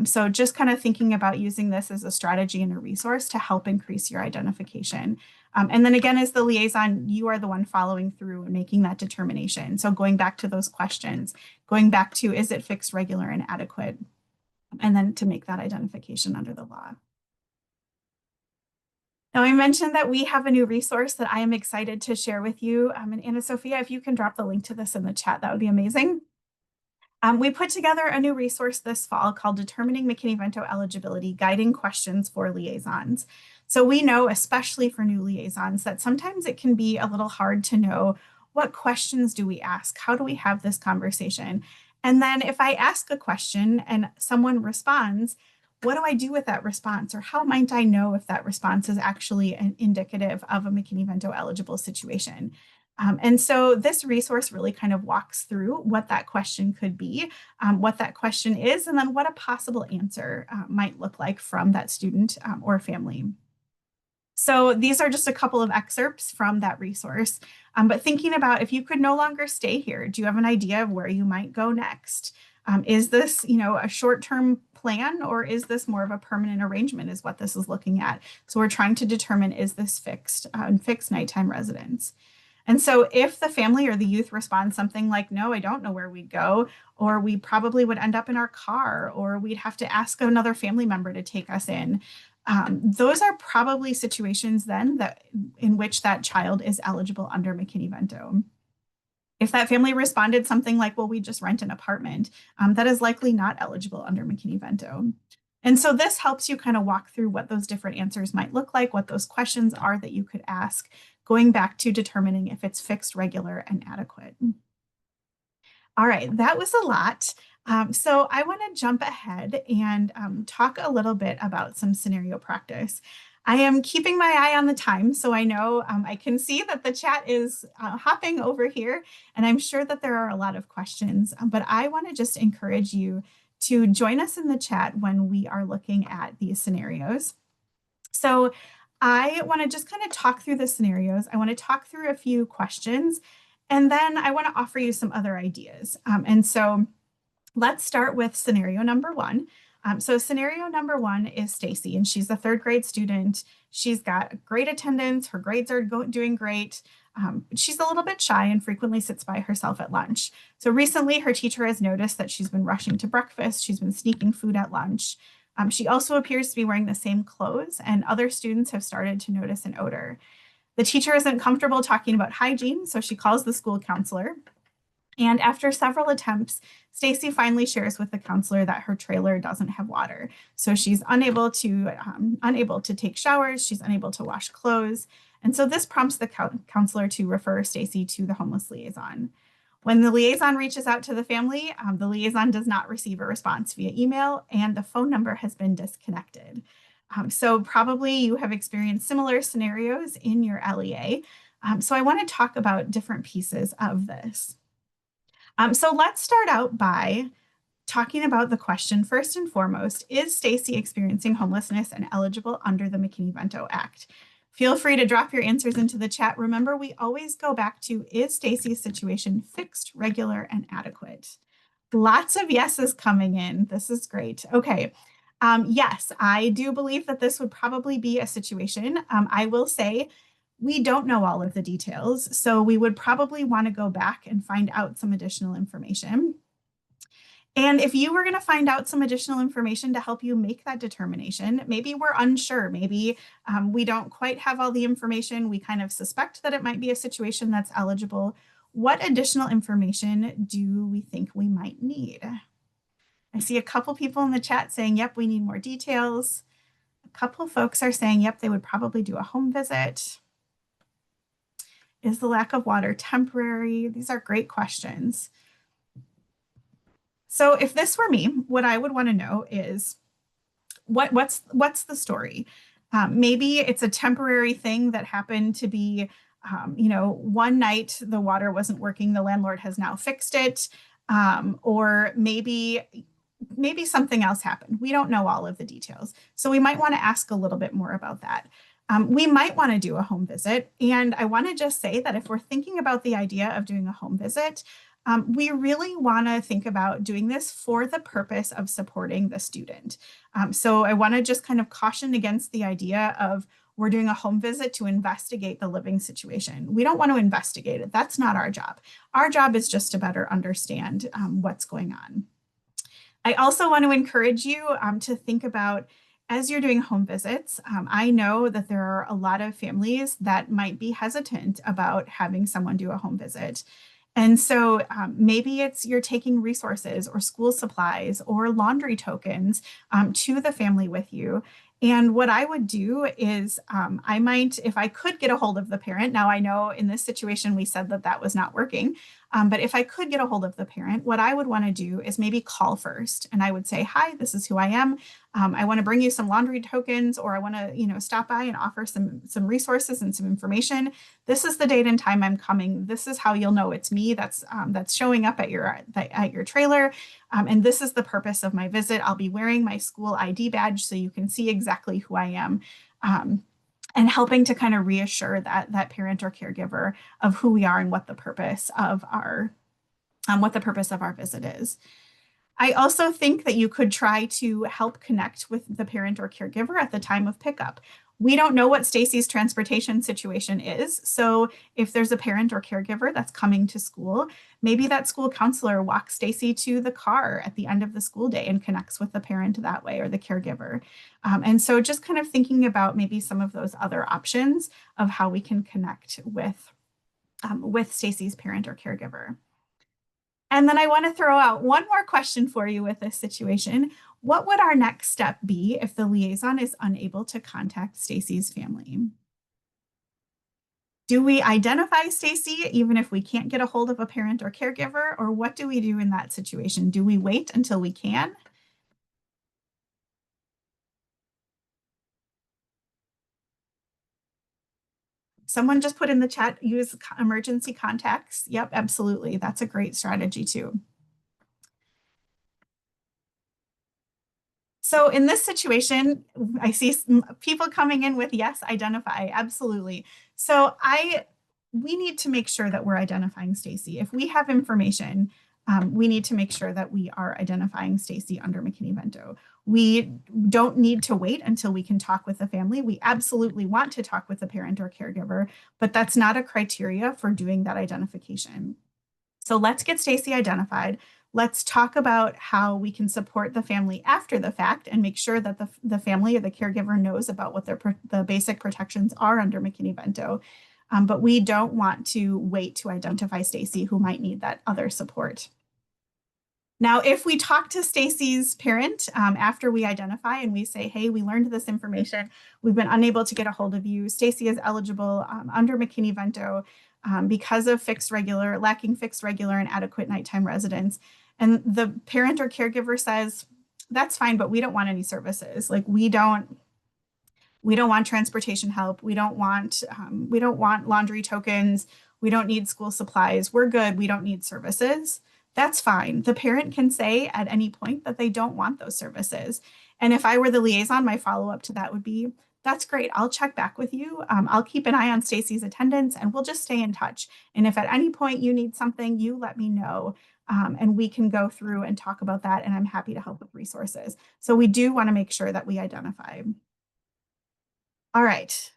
So just kind of thinking about using this as a strategy and a resource to help increase your identification. And then again, as the liaison, you are the one following through and making that determination. So going back to those questions, going back to, is it fixed, regular, and adequate? And then to make that identification under the law. Now, I mentioned that we have a new resource that I am excited to share with you. And Anna Sophia, if you can drop the link to this in the chat, that would be amazing. We put together a new resource this fall called Determining McKinney Vento Eligibility, Guiding Questions for Liaisons. So we know, especially for new liaisons, that sometimes it can be a little hard to know what questions do we ask? How do we have this conversation? And then if I ask a question and someone responds, what do I do with that response? Or how might I know if that response is actually indicative of a McKinney Vento eligible situation? And so this resource really kind of walks through what that question could be, what that question is, and then what a possible answer might look like from that student or family. So these are just a couple of excerpts from that resource. But thinking about if you could no longer stay here, do you have an idea of where you might go next? Is this, a short-term plan, or is this more of a permanent arrangement is what this is looking at? So we're trying to determine, is this fixed nighttime residence? And so if the family or the youth responds something like, no, I don't know where we'd go, or we probably would end up in our car, or we'd have to ask another family member to take us in, those are probably situations then in which that child is eligible under McKinney Vento. If that family responded something like, well, we just rent an apartment, that is likely not eligible under McKinney Vento. And so this helps you kind of walk through what those different answers might look like, what those questions are that you could ask, going back to determining if it's fixed, regular, and adequate. All right, that was a lot. So I want to jump ahead and talk a little bit about some scenario practice. I am keeping my eye on the time, so I know I can see that the chat is hopping over here, and I'm sure that there are a lot of questions, but I want to just encourage you to join us in the chat when we are looking at these scenarios. So I want to just kind of talk through the scenarios. I want to talk through a few questions, and then I want to offer you some other ideas. And so let's start with scenario number one. So scenario number one is Stacy, and she's a third grade student. She's got great attendance. Her grades are doing great. She's a little bit shy and frequently sits by herself at lunch. So recently, her teacher has noticed that she's been rushing to breakfast. She's been sneaking food at lunch. She also appears to be wearing the same clothes, and other students have started to notice an odor. The teacher isn't comfortable talking about hygiene, so she calls the school counselor. And after several attempts, Stacy finally shares with the counselor that her trailer doesn't have water. So she's unable to take showers. She's unable to wash clothes. And so this prompts the counselor to refer Stacy to the homeless liaison. When the liaison reaches out to the family, the liaison does not receive a response via email, and the phone number has been disconnected. So probably you have experienced similar scenarios in your LEA. So I want to talk about different pieces of this. So let's start out by talking about the question. First and foremost, is Stacy experiencing homelessness and eligible under the McKinney Vento Act? Feel free to drop your answers into the chat. Remember, we always go back to, is Stacy's situation fixed, regular, and adequate? Lots of yeses coming in. This is great. Okay. Yes, I do believe that this would probably be a situation. I will say, we don't know all of the details, so we would probably want to go back and find out some additional information. And if you were going to find out some additional information to help you make that determination, maybe we're unsure, maybe we don't quite have all the information, we kind of suspect that it might be a situation that's eligible, what additional information do we think we might need? I see a couple people in the chat saying, yep, we need more details. A couple of folks are saying, yep, they would probably do a home visit. Is the lack of water temporary? These are great questions. So if this were me, what I would want to know is what's the story? Maybe it's a temporary thing that happened to be, one night the water wasn't working, the landlord has now fixed it, or maybe something else happened. We don't know all of the details, so we might want to ask a little bit more about that. We might want to do a home visit, and I want to just say that if we're thinking about the idea of doing a home visit, we really want to think about doing this for the purpose of supporting the student. So I want to just kind of caution against the idea of we're doing a home visit to investigate the living situation. We don't want to investigate it. That's not our job. Our job is just to better understand what's going on. I also want to encourage you to think about as you're doing home visits. I know that there are a lot of families that might be hesitant about having someone do a home visit. And so maybe it's you're taking resources or school supplies or laundry tokens to the family with you. And what I would do is I might, if I could get a hold of the parent, now I know in this situation we said that that was not working, but if I could get a hold of the parent, what I would want to do is maybe call first. And I would say, hi, this is who I am. I want to bring you some laundry tokens, or I want to, stop by and offer some resources and some information. This is the date and time I'm coming. This is how you'll know it's me that's showing up at your trailer. And this is the purpose of my visit. I'll be wearing my school ID badge so you can see exactly who I am. And helping to kind of reassure that parent or caregiver of who we are and what the purpose of our visit is. I also think that you could try to help connect with the parent or caregiver at the time of pickup. We don't know what Stacy's transportation situation is. So if there's a parent or caregiver that's coming to school, maybe that school counselor walks Stacy to the car at the end of the school day and connects with the parent that way or the caregiver. And so just kind of thinking about maybe some of those other options of how we can connect with Stacy's parent or caregiver. And then I want to throw out one more question for you with this situation. What would our next step be if the liaison is unable to contact Stacy's family? Do we identify Stacy even if we can't get a hold of a parent or caregiver? Or what do we do in that situation? Do we wait until we can? Someone just put in the chat, use emergency contacts. Yep, absolutely. That's a great strategy too. So in this situation, I see people coming in with yes, identify, absolutely. So we need to make sure that we're identifying Stacy. If we have information, we need to make sure that we are identifying Stacy under McKinney Vento. We don't need to wait until we can talk with the family. We absolutely want to talk with the parent or caregiver, but that's not a criteria for doing that identification. So let's get Stacy identified. Let's talk about how we can support the family after the fact and make sure that the family or the caregiver knows about what the basic protections are under McKinney Vento. But we don't want to wait to identify Stacy, who might need that other support. Now, if we talk to Stacy's parent after we identify and we say, hey, we learned this information, we've been unable to get a hold of you, Stacy is eligible under McKinney Vento because of lacking fixed, regular, and adequate nighttime residence. And the parent or caregiver says, that's fine, but we don't want any services. Like we don't want transportation help. We don't want laundry tokens. We don't need school supplies. We're good. We don't need services. That's fine. The parent can say at any point that they don't want those services. And if I were the liaison, my follow-up to that would be, that's great. I'll check back with you. I'll keep an eye on Stacy's attendance and we'll just stay in touch. And if at any point you need something, you let me know. And we can go through and talk about that. And I'm happy to help with resources. So we do want to make sure that we identify. All right.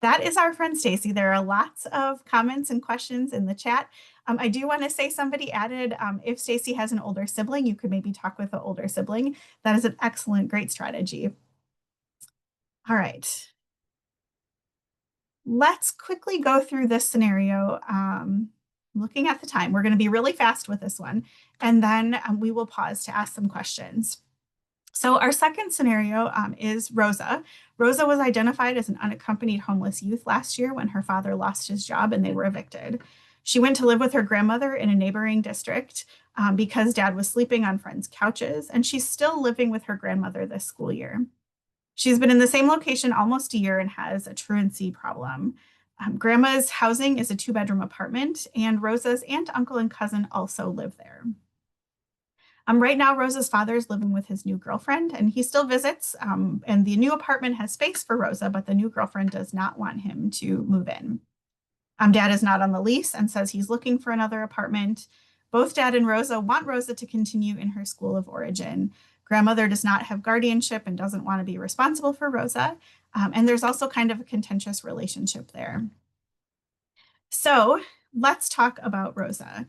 That is our friend Stacy. There are lots of comments and questions in the chat. I do want to say somebody added, if Stacy has an older sibling, you could maybe talk with the older sibling. That is an excellent, great strategy. All right. Let's quickly go through this scenario. Looking at the time, we're going to be really fast with this one, and then we will pause to ask some questions. So our second scenario is Rosa. Rosa was identified as an unaccompanied homeless youth last year when her father lost his job and they were evicted. She went to live with her grandmother in a neighboring district. because dad was sleeping on friends' couches, and she's still living with her grandmother this school year. She's been in the same location almost a year and has a truancy problem. Grandma's housing is a 2-bedroom apartment, and Rosa's aunt, uncle, and cousin also live there. Right now, Rosa's father is living with his new girlfriend, and he still visits. And the new apartment has space for Rosa, but the new girlfriend does not want him to move in. Dad is not on the lease and says he's looking for another apartment. Both Dad and Rosa want Rosa to continue in her school of origin. Grandmother does not have guardianship and doesn't want to be responsible for Rosa. And there's also kind of a contentious relationship there. So let's talk about Rosa.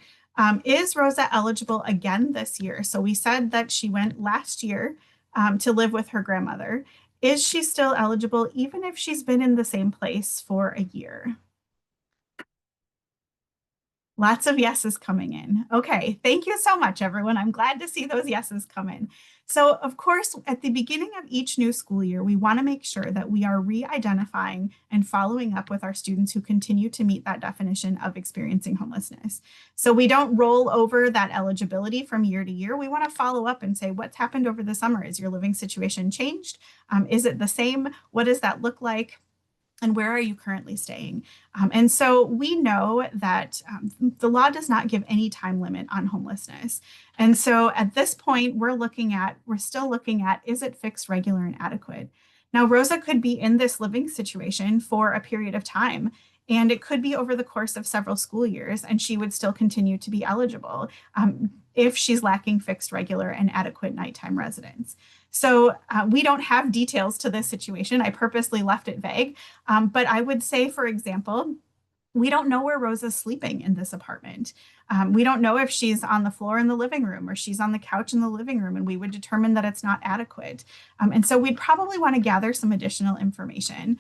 Is Rosa eligible again this year? So we said that she went last year to live with her grandmother. Is she still eligible even if she's been in the same place for a year? Lots of yeses coming in. Okay, thank you so much, everyone. I'm glad to see those yeses come in. So, of course, at the beginning of each new school year, we want to make sure that we are re-identifying and following up with our students who continue to meet that definition of experiencing homelessness. So we don't roll over that eligibility from year to year. We want to follow up and say, what's happened over the summer? Is your living situation changed? Is it the same? What does that look like? And where are you currently staying? And so we know that the law does not give any time limit on homelessness. And so at this point, we're still looking at, is it fixed, regular, and adequate? Now, Rosa could be in this living situation for a period of time, and it could be over the course of several school years, and she would still continue to be eligible if she's lacking fixed, regular, and adequate nighttime residence. So we don't have details to this situation. I purposely left it vague. But I would say, for example, we don't know where Rosa's sleeping in this apartment. We don't know if she's on the floor in the living room or she's on the couch in the living room, and we would determine that it's not adequate. And so we'd probably want to gather some additional information.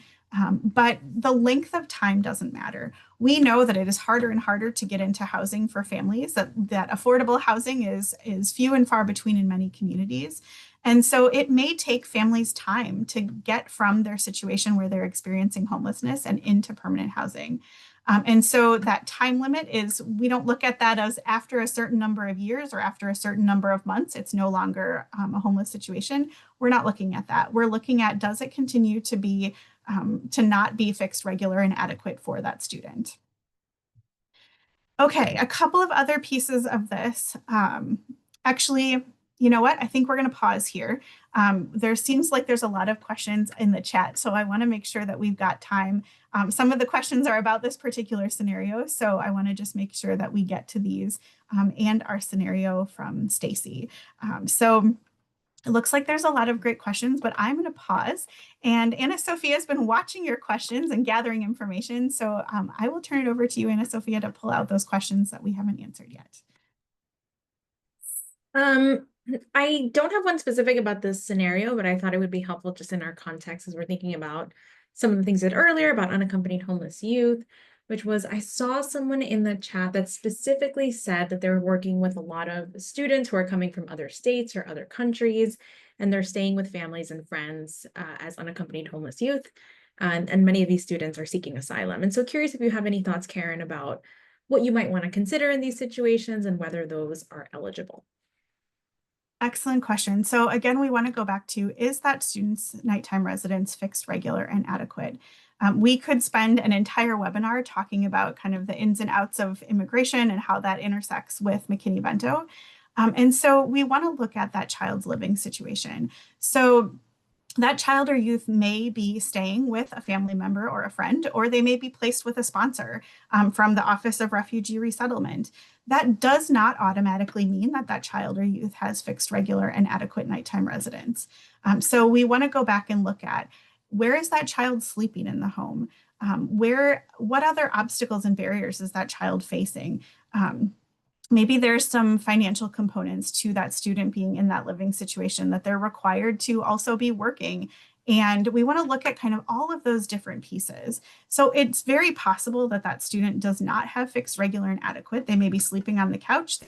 But the length of time doesn't matter. We know that it is harder and harder to get into housing for families, that affordable housing is few and far between in many communities. And so it may take families time to get from their situation where they're experiencing homelessness and into permanent housing. And so that time limit is, we don't look at that as after a certain number of years or after a certain number of months, it's no longer a homeless situation. We're not looking at that. We're looking at, does it continue to be, to not be fixed, regular, and adequate for that student? Okay, a couple of other pieces of this. Actually, you know what? I think we're going to pause here. There seems like there's a lot of questions in the chat, so I want to make sure that we've got time. Some of the questions are about this particular scenario, so I want to just make sure that we get to these and our scenario from Stacy. So it looks like there's a lot of great questions, but I'm going to pause. And Anna Sophia has been watching your questions and gathering information, so I will turn it over to you, Anna Sophia, to pull out those questions that we haven't answered yet. I don't have one specific about this scenario, but I thought it would be helpful just in our context as we're thinking about some of the things I said earlier about unaccompanied homeless youth, which was, I saw someone in the chat that specifically said that they're working with a lot of students who are coming from other states or other countries, and they're staying with families and friends as unaccompanied homeless youth. And many of these students are seeking asylum. And so curious if you have any thoughts, Karen, about what you might want to consider in these situations and whether those are eligible. Excellent question. So again, we want to go back to, is that student's nighttime residence fixed, regular, and adequate? We could spend an entire webinar talking about kind of the ins and outs of immigration and how that intersects with McKinney Vento. And so we want to look at that child's living situation. So that child or youth may be staying with a family member or a friend, or they may be placed with a sponsor from the Office of Refugee Resettlement. That does not automatically mean that that child or youth has fixed, regular, and adequate nighttime residence. So we want to go back and look at, where is that child sleeping in the home? What other obstacles and barriers is that child facing? Maybe there's some financial components to that student being in that living situation, that they're required to also be working. And we want to look at kind of all of those different pieces. So it's very possible that that student does not have fixed, regular, and adequate. They may be sleeping on the couch.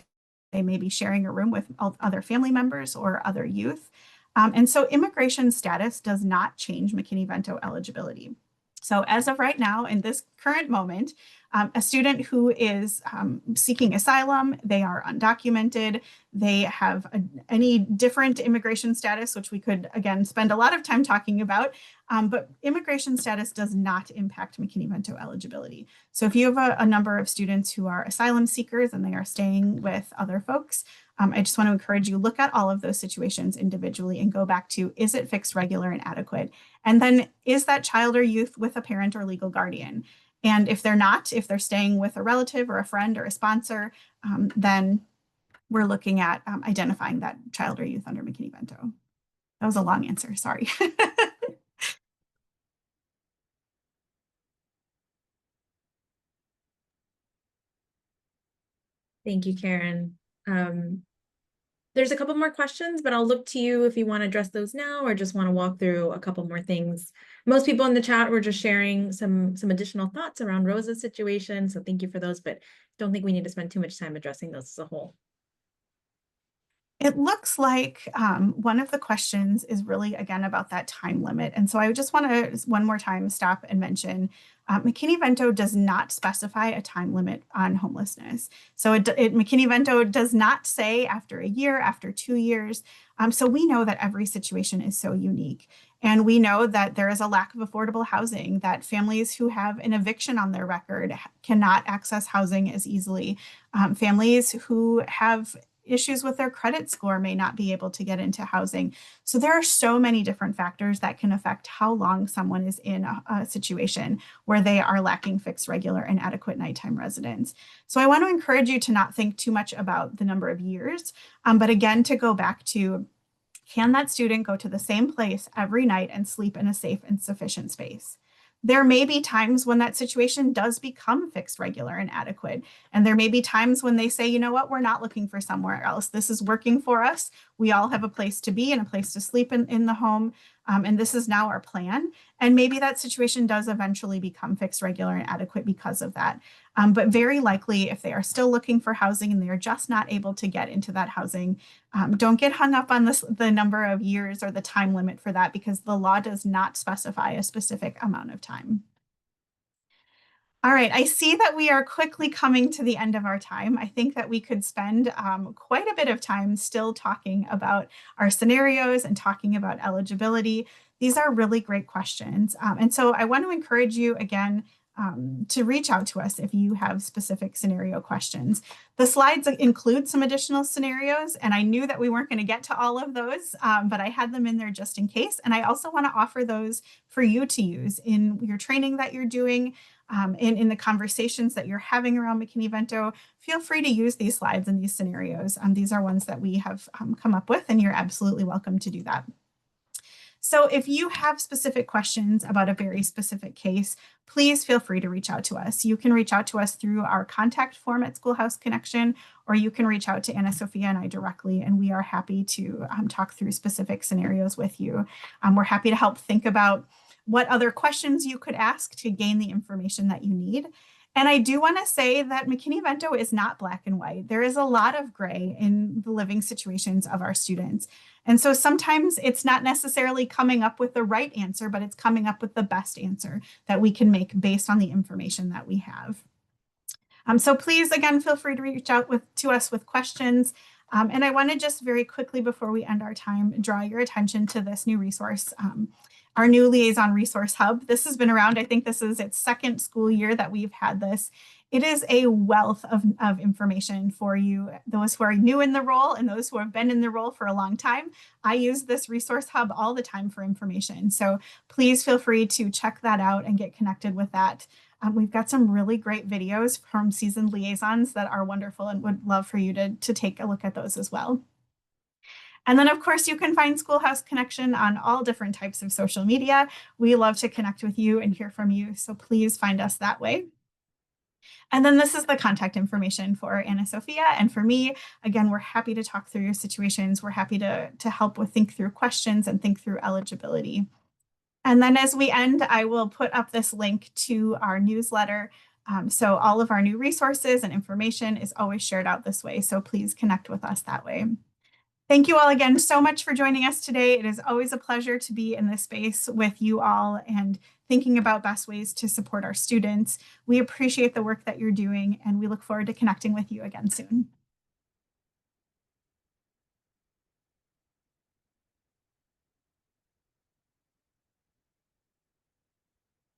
They may be sharing a room with other family members or other youth. And so immigration status does not change McKinney Vento eligibility. So as of right now, in this current moment, a student who is seeking asylum, they are undocumented, they have any different immigration status, which we could, again, spend a lot of time talking about, but immigration status does not impact McKinney-Vento eligibility. So if you have a number of students who are asylum seekers and they are staying with other folks, I just want to encourage you, look at all of those situations individually and go back to, is it fixed, regular, and adequate? And then is that child or youth with a parent or legal guardian? And if they're not, if they're staying with a relative or a friend or a sponsor, then we're looking at identifying that child or youth under McKinney-Vento. That was a long answer, sorry. Thank you, Karen. There's a couple more questions, but I'll look to you if you want to address those now or just want to walk through a couple more things. Most people in the chat were just sharing some additional thoughts around Rosa's situation, so thank you for those, but don't think we need to spend too much time addressing those as a whole. It looks like one of the questions is really, again, about that time limit. And so I just want to, one more time, stop and mention McKinney-Vento does not specify a time limit on homelessness. So McKinney-Vento does not say after a year, after 2 years. So we know that every situation is so unique. And we know that there is a lack of affordable housing, that families who have an eviction on their record cannot access housing as easily. Families who have issues with their credit score may not be able to get into housing. So there are so many different factors that can affect how long someone is in a situation where they are lacking fixed, regular, and adequate nighttime residence. So I want to encourage you to not think too much about the number of years, but again, to go back to, can that student go to the same place every night and sleep in a safe and sufficient space? There may be times when that situation does become fixed, regular, and adequate. And there may be times when they say, you know what, we're not looking for somewhere else. This is working for us. We all have a place to be and a place to sleep in the home. And this is now our plan. And maybe that situation does eventually become fixed, regular, and adequate because of that. But very likely, if they are still looking for housing and they are just not able to get into that housing, don't get hung up on the number of years or the time limit for that, because the law does not specify a specific amount of time. All right, I see that we are quickly coming to the end of our time. I think that we could spend quite a bit of time still talking about our scenarios and talking about eligibility. These are really great questions. And so I want to encourage you again to reach out to us if you have specific scenario questions. The slides include some additional scenarios, and I knew that we weren't going to get to all of those, but I had them in there just in case. And I also want to offer those for you to use in your training that you're doing, in the conversations that you're having around McKinney-Vento. Feel free to use these slides and these scenarios. These are ones that we have come up with, and you're absolutely welcome to do that. So if you have specific questions about a very specific case, please feel free to reach out to us. You can reach out to us through our contact form at Schoolhouse Connection, or you can reach out to Anna Sophia and I directly, and we are happy to talk through specific scenarios with you. We're happy to help think about what other questions you could ask to gain the information that you need. And I do want to say that McKinney-Vento is not black and white. There is a lot of gray in the living situations of our students. And so sometimes it's not necessarily coming up with the right answer, but it's coming up with the best answer that we can make based on the information that we have. So please, again, feel free to reach out to us with questions. And I want to just very quickly, before we end our time, draw your attention to this new resource, our new Liaison Resource Hub. This has been around, I think this is its second school year that we've had this. It is a wealth of information for you, those who are new in the role and those who have been in the role for a long time. I use this resource hub all the time for information. So please feel free to check that out and get connected with that. We've got some really great videos from seasoned liaisons that are wonderful, and would love for you to take a look at those as well. And then, of course, you can find Schoolhouse Connection on all different types of social media. We love to connect with you and hear from you, so please find us that way. And then this is the contact information for Anna Sophia and for me. Again, we're happy to talk through your situations. We're happy to help with think through questions and think through eligibility. And then as we end, I will put up this link to our newsletter. So all of our new resources and information is always shared out this way. So please connect with us that way. Thank you all again so much for joining us today. It is always a pleasure to be in this space with you all. And thinking about best ways to support our students. We appreciate the work that you're doing, and we look forward to connecting with you again soon.